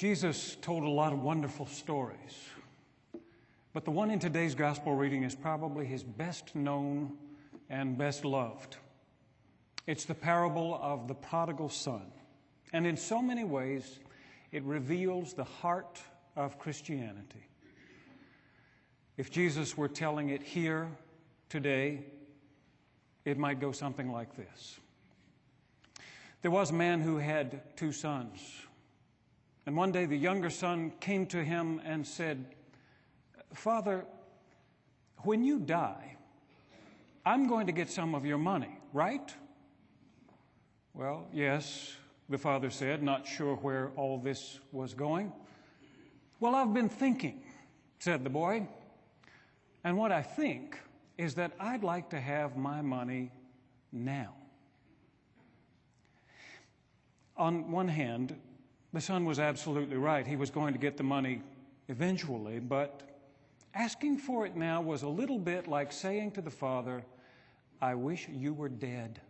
Jesus told a lot of wonderful stories, but the one in today's gospel reading is probably his best known and best loved. It's the parable of the prodigal son, and in so many ways it reveals the heart of Christianity. If Jesus were telling it here today, it might go something like this. There was a man who had 2 sons. And one day the younger son came to him and said, "Father, when you die, I'm going to get some of your money, right?" "Well, yes," the father said, not sure where all this was going. "Well, I've been thinking," said the boy, "and what I think is that I'd like to have my money now." On one hand, the son was absolutely right. He was going to get the money eventually, but asking for it now was a little bit like saying to the father, "I wish you were dead."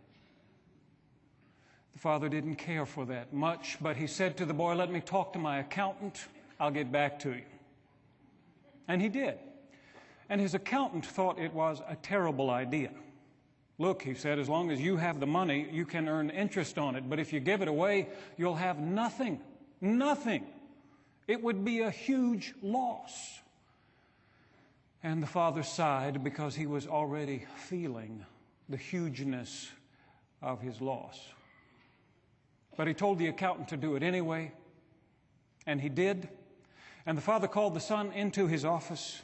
The father didn't care for that much, but he said to the boy, "Let me talk to my accountant. I'll get back to you." And he did. And his accountant thought it was a terrible idea. "Look," he said, "as long as you have the money, you can earn interest on it. But if you give it away, you'll have nothing. Nothing. It would be a huge loss." And the father sighed because he was already feeling the hugeness of his loss. But he told the accountant to do it anyway, and he did. And the father called the son into his office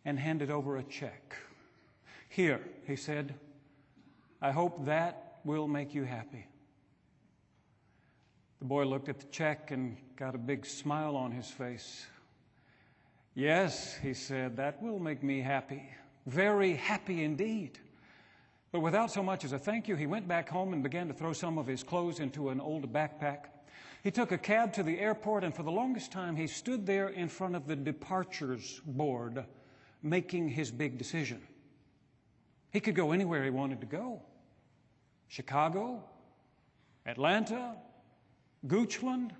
and handed over a check. "Here," he said, "I hope that will make you happy." The boy looked at the check and got a big smile on his face. "Yes," he said, "that will make me happy. Very happy indeed." But without so much as a thank you, he went back home and began to throw some of his clothes into an old backpack. He took a cab to the airport, and for the longest time he stood there in front of the departures board making his big decision. He could go anywhere he wanted to go. Chicago, Atlanta, Goochland.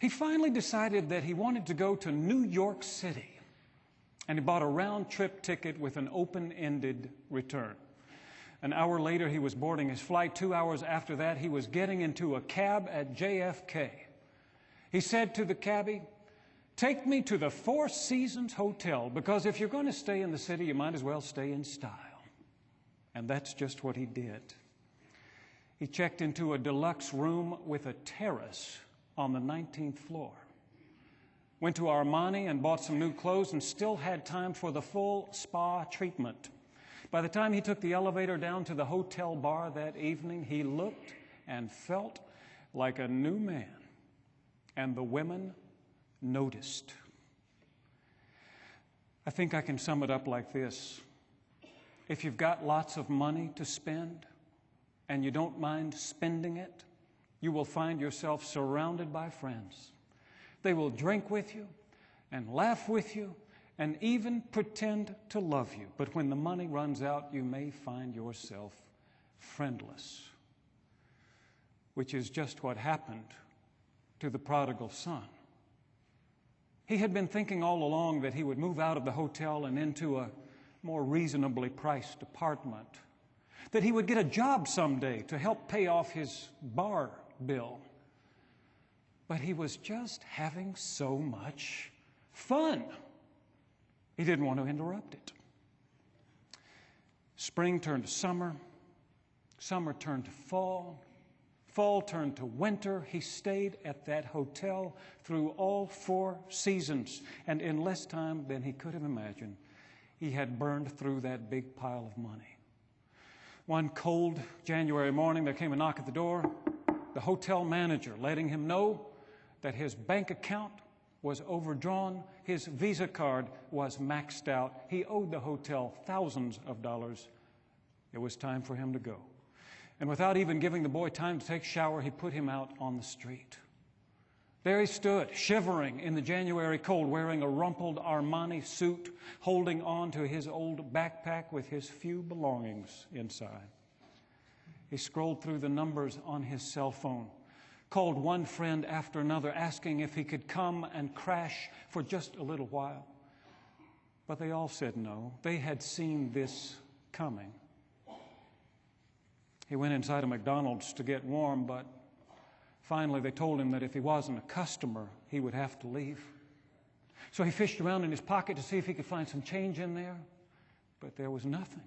He finally decided that he wanted to go to New York City, and he bought a round-trip ticket with an open-ended return. An hour later, he was boarding his flight. 2 hours after that, he was getting into a cab at JFK. He said to the cabbie, "Take me to the Four Seasons Hotel, because if you're going to stay in the city, you might as well stay in style." And that's just what he did. He checked into a deluxe room with a terrace on the 19th floor. Went to Armani and bought some new clothes and still had time for the full spa treatment. By the time he took the elevator down to the hotel bar that evening, he looked and felt like a new man. And the women noticed. I think I can sum it up like this. If you've got lots of money to spend and you don't mind spending it, you will find yourself surrounded by friends. They will drink with you and laugh with you and even pretend to love you. But when the money runs out, you may find yourself friendless, which is just what happened to the prodigal son. He had been thinking all along that he would move out of the hotel and into a more reasonably priced apartment, that he would get a job someday to help pay off his bar bill. But he was just having so much fun. He didn't want to interrupt it. Spring turned to summer. Summer turned to fall. Fall turned to winter. He stayed at that hotel through all 4 seasons. And in less time than he could have imagined, he had burned through that big pile of money. One cold January morning, there came a knock at the door. The hotel manager letting him know that his bank account was overdrawn. His Visa card was maxed out. He owed the hotel thousands of dollars. It was time for him to go. And without even giving the boy time to take a shower, he put him out on the street. There he stood, shivering in the January cold, wearing a rumpled Armani suit, holding on to his old backpack with his few belongings inside. He scrolled through the numbers on his cell phone, called one friend after another, asking if he could come and crash for just a little while. But they all said no. They had seen this coming. He went inside a McDonald's to get warm, but finally they told him that if he wasn't a customer, he would have to leave. So he fished around in his pocket to see if he could find some change in there, but there was nothing.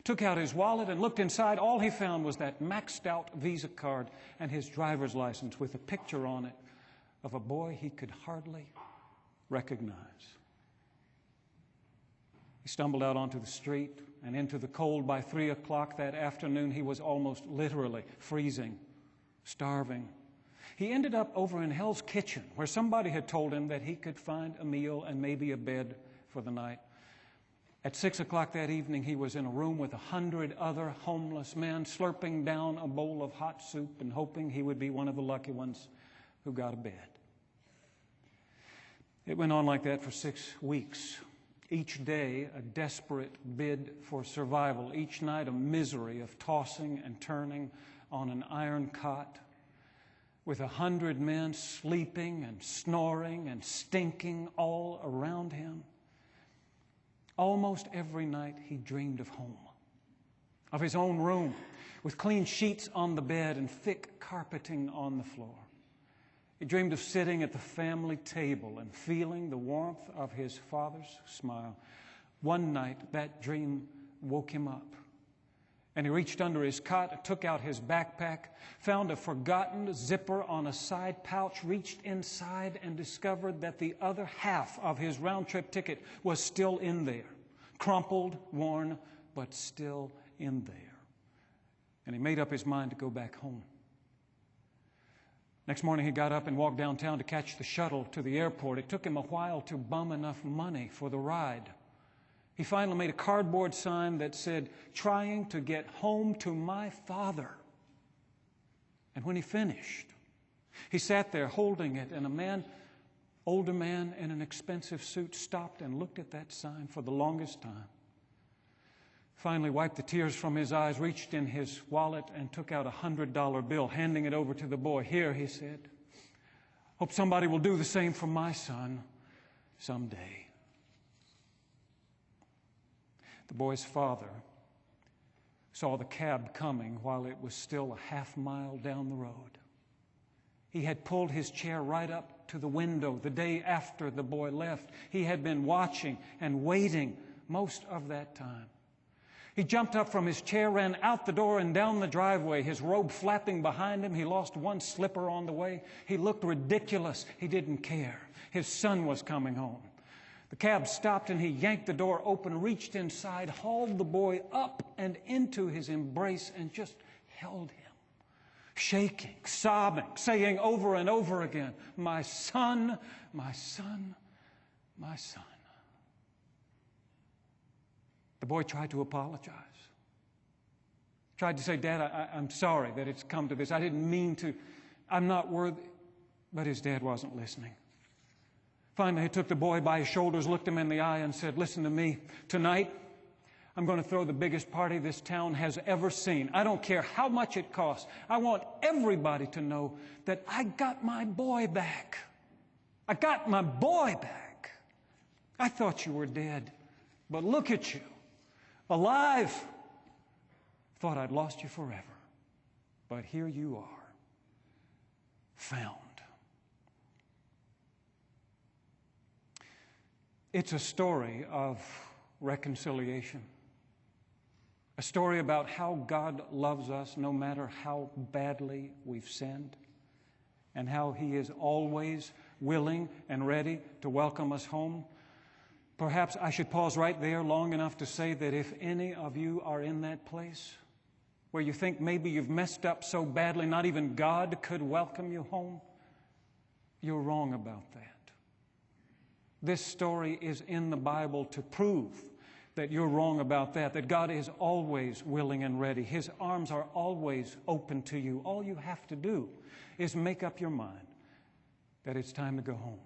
Took out his wallet and looked inside. All he found was that maxed out Visa card and his driver's license with a picture on it of a boy he could hardly recognize. He stumbled out onto the street and into the cold. By 3 o'clock that afternoon, he was almost literally freezing, starving. He ended up over in Hell's Kitchen, where somebody had told him that he could find a meal and maybe a bed for the night. At 6 o'clock that evening, he was in a room with 100 other homeless men, slurping down a bowl of hot soup and hoping he would be one of the lucky ones who got a bed. It went on like that for 6 weeks. Each day, a desperate bid for survival. Each night, a misery of tossing and turning on an iron cot with 100 men sleeping and snoring and stinking all around him. Almost every night, he dreamed of home, of his own room, with clean sheets on the bed and thick carpeting on the floor. He dreamed of sitting at the family table and feeling the warmth of his father's smile. One night, that dream woke him up, and he reached under his cot, took out his backpack, found a forgotten zipper on a side pouch, reached inside, and discovered that the other half of his round-trip ticket was still in there, crumpled, worn, but still in there. And he made up his mind to go back home. Next morning, he got up and walked downtown to catch the shuttle to the airport. It took him a while to bum enough money for the ride. He finally made a cardboard sign that said, "Trying to get home to my father." And when he finished, he sat there holding it, and older man in an expensive suit, stopped and looked at that sign for the longest time. Finally wiped the tears from his eyes, reached in his wallet and took out a $100 bill, handing it over to the boy. "Here," he said, "hope somebody will do the same for my son someday." The boy's father saw the cab coming while it was still a half-mile down the road. He had pulled his chair right up to the window the day after the boy left. He had been watching and waiting most of that time. He jumped up from his chair, ran out the door and down the driveway, his robe flapping behind him. He lost one slipper on the way. He looked ridiculous. He didn't care. His son was coming home. The cab stopped and he yanked the door open, reached inside, hauled the boy up and into his embrace and just held him, shaking, sobbing, saying over and over again, "My son, my son, my son." The boy tried to apologize. Tried to say, "Dad, I'm sorry that it's come to this. I didn't mean to. I'm not worthy." But his dad wasn't listening. Finally, he took the boy by his shoulders, looked him in the eye, and said, "Listen to me. Tonight, I'm going to throw the biggest party this town has ever seen. I don't care how much it costs. I want everybody to know that I got my boy back. I got my boy back. I thought you were dead, but look at you. Alive. Thought I'd lost you forever. But here you are, found." It's a story of reconciliation. A story about how God loves us no matter how badly we've sinned, and how He is always willing and ready to welcome us home. Perhaps I should pause right there long enough to say that if any of you are in that place where you think maybe you've messed up so badly not even God could welcome you home, you're wrong about that. This story is in the Bible to prove that you're wrong about that God is always willing and ready. His arms are always open to you. All you have to do is make up your mind that it's time to go home.